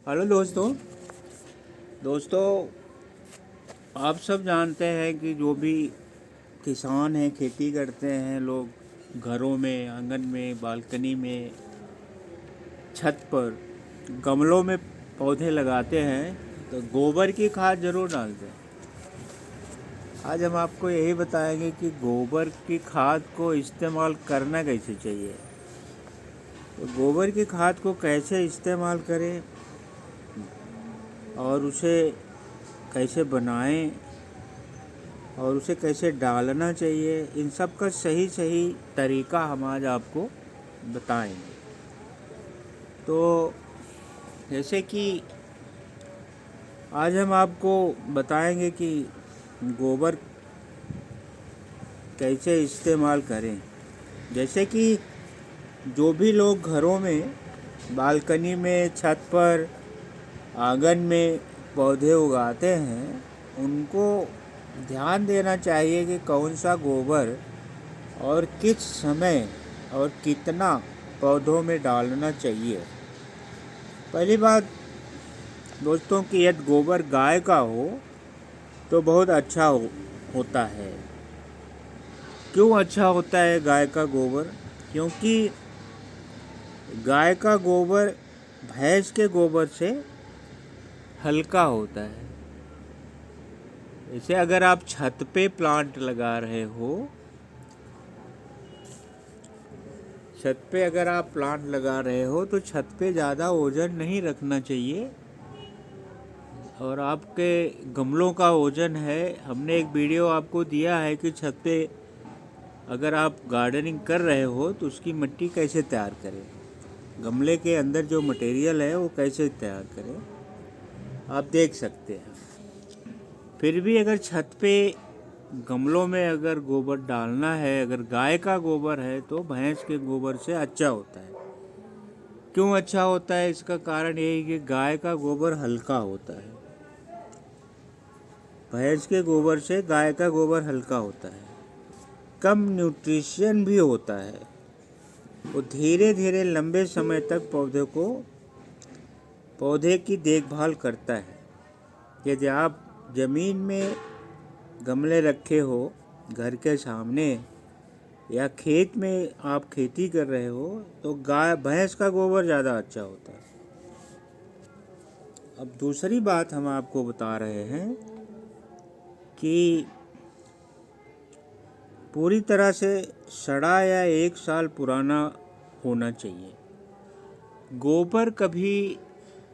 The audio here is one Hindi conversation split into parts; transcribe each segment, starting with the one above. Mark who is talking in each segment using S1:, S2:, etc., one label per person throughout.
S1: हेलो दोस्तों आप सब जानते हैं कि जो भी किसान हैं, खेती करते हैं लोग, घरों में, आंगन में, बालकनी में, छत पर, गमलों में पौधे लगाते हैं तो गोबर की खाद ज़रूर डालते हैं। आज हम आपको यही बताएंगे कि गोबर की खाद को इस्तेमाल करना कैसे चाहिए। तो गोबर की खाद को कैसे इस्तेमाल करें और उसे कैसे बनाएं और उसे कैसे डालना चाहिए, इन सब का सही सही तरीका हम आज आपको बताएंगे। तो जैसे कि आज हम आपको बताएंगे कि गोबर कैसे इस्तेमाल करें। जैसे कि जो भी लोग घरों में, बालकनी में, छत पर, आंगन में पौधे उगाते हैं, उनको ध्यान देना चाहिए कि कौन सा गोबर और किस समय और कितना पौधों में डालना चाहिए। पहली बात दोस्तों कि यदि गोबर गाय का हो तो बहुत अच्छा होता है। क्यों अच्छा होता है गाय का गोबर? क्योंकि गाय का गोबर भैंस के गोबर से हल्का होता है। जैसे अगर आप छत पे प्लांट लगा रहे हो, छत पे अगर आप प्लांट लगा रहे हो तो छत पे ज़्यादा वजन नहीं रखना चाहिए। और आपके गमलों का वजन है, हमने एक वीडियो आपको दिया है कि छत पे अगर आप गार्डनिंग कर रहे हो तो उसकी मिट्टी कैसे तैयार करें, गमले के अंदर जो मटेरियल है वो कैसे तैयार करें, आप देख सकते हैं। फिर भी अगर छत पे गमलों में अगर गोबर डालना है, अगर गाय का गोबर है तो भैंस के गोबर से अच्छा होता है। क्यों अच्छा होता है? इसका कारण यही है कि गाय का गोबर हल्का होता है। भैंस के गोबर से गाय का गोबर हल्का होता है, कम न्यूट्रिशन भी होता है। वो धीरे धीरे लंबे समय तक पौधे की देखभाल करता है। यदि आप ज़मीन में गमले रखे हो घर के सामने या खेत में आप खेती कर रहे हो तो गाय भैंस का गोबर ज़्यादा अच्छा होता है। अब दूसरी बात हम आपको बता रहे हैं कि पूरी तरह से सड़ा या 1 साल पुराना होना चाहिए। गोबर कभी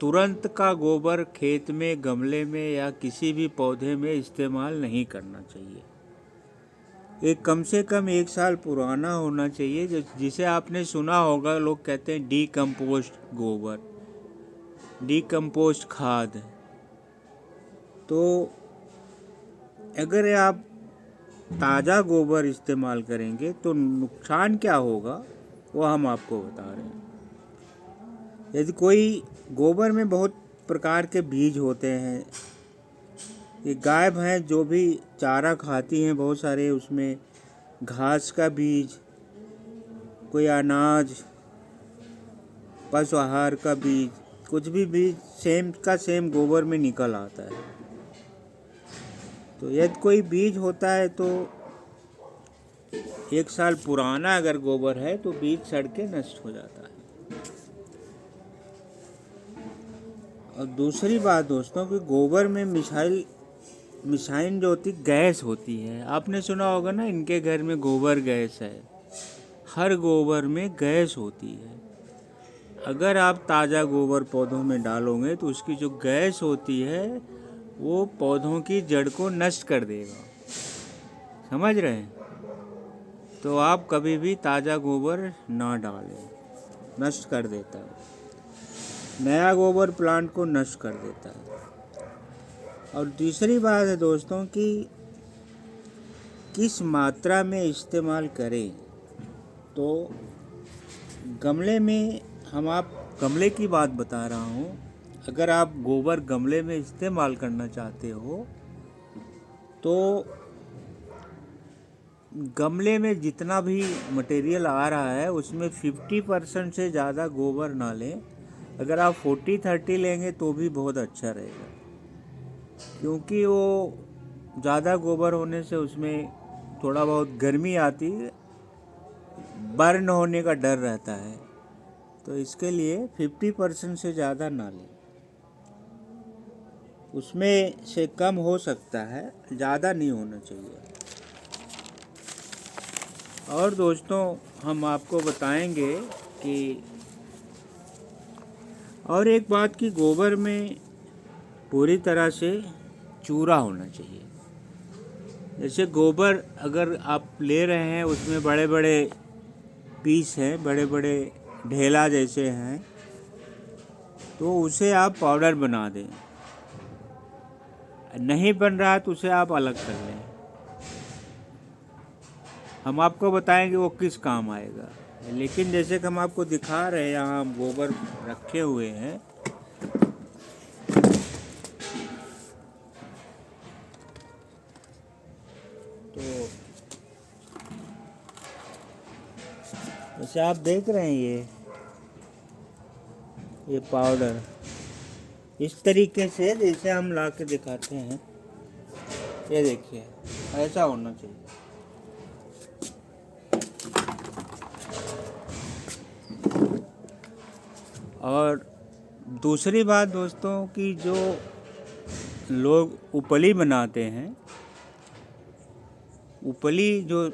S1: तुरंत का गोबर खेत में, गमले में या किसी भी पौधे में इस्तेमाल नहीं करना चाहिए। एक कम से कम 1 साल पुराना होना चाहिए, जिसे आपने सुना होगा, लोग कहते हैं डीकम्पोस्ट गोबर, डीकम्पोस्ट खाद। तो अगर आप ताज़ा गोबर इस्तेमाल करेंगे तो नुकसान क्या होगा वो हम आपको बता रहे हैं। यदि कोई गोबर में बहुत प्रकार के बीज होते हैं, ये गाय भैंस जो भी चारा खाती हैं, बहुत सारे उसमें घास का बीज, कोई अनाज, पशु आहार का बीज, कुछ भी बीज सेम का सेम गोबर में निकल आता है। तो यदि कोई बीज होता है तो 1 साल पुराना अगर गोबर है तो बीज सड़ के नष्ट हो जाता है। और दूसरी बात दोस्तों कि गोबर में मिसाइन जो होती गैस होती है, आपने सुना होगा ना, इनके घर में गोबर गैस है। हर गोबर में गैस होती है। अगर आप ताज़ा गोबर पौधों में डालोगे तो उसकी जो गैस होती है वो पौधों की जड़ को नष्ट कर देगा। समझ रहे हैं? तो आप कभी भी ताज़ा गोबर ना डालें, नष्ट कर देता है। नया गोबर प्लांट को नष्ट कर देता है। और तीसरी बात है दोस्तों कि किस मात्रा में इस्तेमाल करें। तो गमले में, आप गमले की बात बता रहा हूँ। अगर आप गोबर गमले में इस्तेमाल करना चाहते हो तो गमले में जितना भी मटेरियल आ रहा है उसमें 50% से ज़्यादा गोबर ना लें, अगर आप 40-30 लेंगे तो भी बहुत अच्छा रहेगा, क्योंकि वो ज़्यादा गोबर होने से उसमें थोड़ा बहुत गर्मी आती है, बर्न होने का डर रहता है। तो इसके लिए 50% से ज़्यादा ना लें, उसमें से कम हो सकता है, ज़्यादा नहीं होना चाहिए। और दोस्तों, हम आपको बताएंगे कि और एक बात कि गोबर में पूरी तरह से चूरा होना चाहिए। जैसे गोबर अगर आप ले रहे हैं, उसमें बड़े बड़े पीस हैं, बड़े बड़े ढेला जैसे हैं, तो उसे आप पाउडर बना दें। नहीं बन रहा तो उसे आप अलग कर लें। हम आपको बताएंगे वो किस काम आएगा। लेकिन जैसे कि हम आपको दिखा रहे हैं, यहाँ गोबर रखे हुए हैं, तो जैसे आप देख रहे हैं ये पाउडर इस तरीके से जैसे हम ला के दिखाते हैं, ये देखिए ऐसा होना चाहिए। और दूसरी बात दोस्तों कि जो लोग उपली बनाते हैं, उपली जो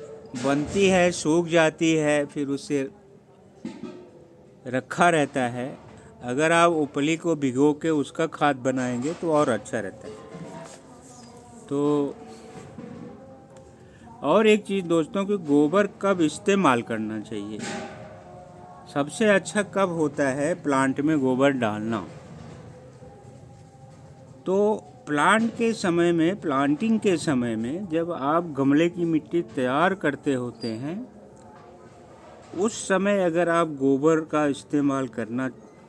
S1: बनती है सूख जाती है, फिर उसे रखा रहता है। अगर आप उपली को भिगो के उसका खाद बनाएंगे तो और अच्छा रहता है। तो और एक चीज़ दोस्तों कि गोबर कब इस्तेमाल करना चाहिए। सबसे अच्छा कब होता है प्लांट में गोबर डालना। तो प्लांट के समय में, प्लांटिंग के समय में, जब आप गमले की मिट्टी तैयार करते होते हैं, उस समय अगर आप गोबर का इस्तेमाल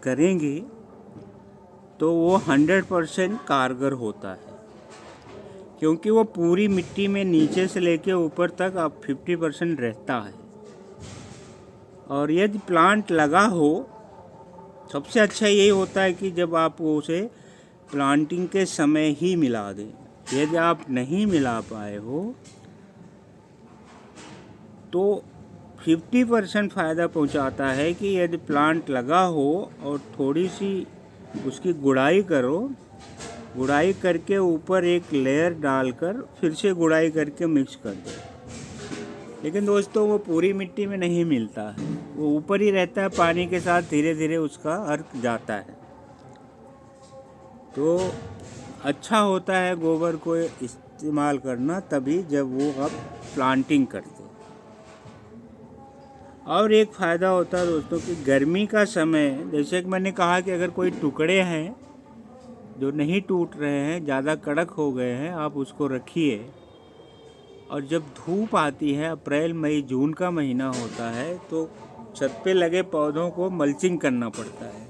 S1: करेंगे तो वो 100% कारगर होता है, क्योंकि वो पूरी मिट्टी में नीचे से लेके ऊपर तक आप 50% रहता है। और यदि प्लांट लगा हो, सबसे अच्छा यही होता है कि जब आप उसे प्लांटिंग के समय ही मिला दें। यदि आप नहीं मिला पाए हो तो 50% फ़ायदा पहुंचाता है कि यदि प्लांट लगा हो और थोड़ी सी उसकी गुड़ाई करो, गुड़ाई करके ऊपर एक लेयर डालकर फिर से गुड़ाई करके मिक्स कर दो। लेकिन दोस्तों वो पूरी मिट्टी में नहीं मिलता है, वो ऊपर ही रहता है, पानी के साथ धीरे धीरे उसका अर्क जाता है। तो अच्छा होता है गोबर को इस्तेमाल करना तभी जब वो आप प्लांटिंग करते। और एक फ़ायदा होता है दोस्तों कि गर्मी का समय, जैसे कि मैंने कहा कि अगर कोई टुकड़े हैं जो नहीं टूट रहे हैं, ज़्यादा कड़क हो गए हैं, आप उसको रखिए। और जब धूप आती है, अप्रैल मई जून का महीना होता है, तो छत पे लगे पौधों को मल्चिंग करना पड़ता है,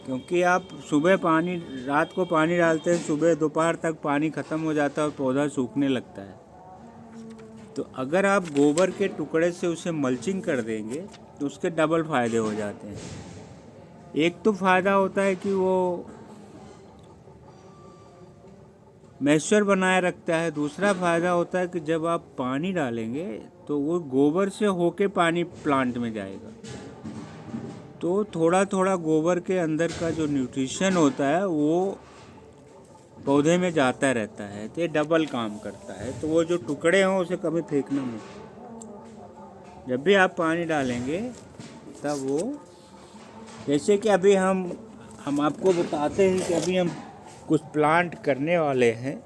S1: क्योंकि आप सुबह पानी, रात को पानी डालते हैं, सुबह दोपहर तक पानी ख़त्म हो जाता है और पौधा सूखने लगता है। तो अगर आप गोबर के टुकड़े से उसे मल्चिंग कर देंगे तो उसके डबल फ़ायदे हो जाते हैं। एक तो फ़ायदा होता है कि वो मॉइस्चर बनाए रखता है। दूसरा फ़ायदा होता है कि जब आप पानी डालेंगे तो वो गोबर से होके पानी प्लांट में जाएगा, तो थोड़ा थोड़ा गोबर के अंदर का जो न्यूट्रिशन होता है वो पौधे में जाता रहता है, तो ये डबल काम करता है। तो वो जो टुकड़े हों उसे कभी फेंकना मत। जब भी आप पानी डालेंगे तब वो, जैसे कि अभी हम आपको बताते हैं कि अभी हम कुछ प्लांट करने वाले हैं।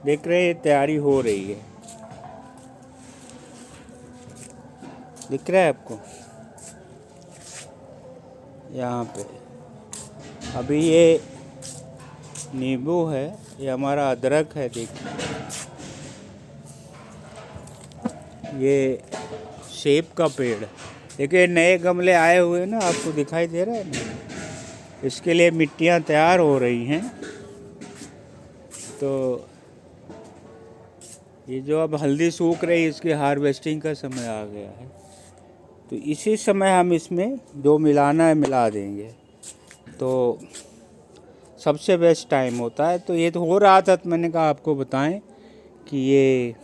S1: देख रहे हैं तैयारी हो रही है, दिख रहा है आपको यहाँ पे। अभी ये नींबू है, ये हमारा अदरक है, देखिए ये सेब का पेड़। देखिए नए गमले आए हुए हैं ना, आपको दिखाई दे रहा है ना, इसके लिए मिट्टियाँ तैयार हो रही हैं। तो ये जो अब हल्दी सूख रही है, इसकी हार्वेस्टिंग का समय आ गया है। तो इसी समय हम इसमें जो मिलाना है मिला देंगे, तो सबसे बेस्ट टाइम होता है। तो ये तो हो रहा था, तो मैंने कहा आपको बताएं कि ये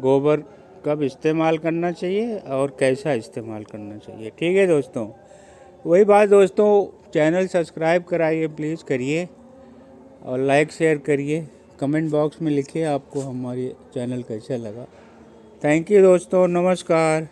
S1: गोबर कब इस्तेमाल करना चाहिए और कैसा इस्तेमाल करना चाहिए। ठीक है दोस्तों, वही बात दोस्तों, चैनल सब्सक्राइब कराइए, प्लीज़ करिए, और लाइक शेयर करिए, कमेंट बॉक्स में लिखिए आपको हमारे चैनल कैसा लगा। थैंक यू दोस्तों, नमस्कार।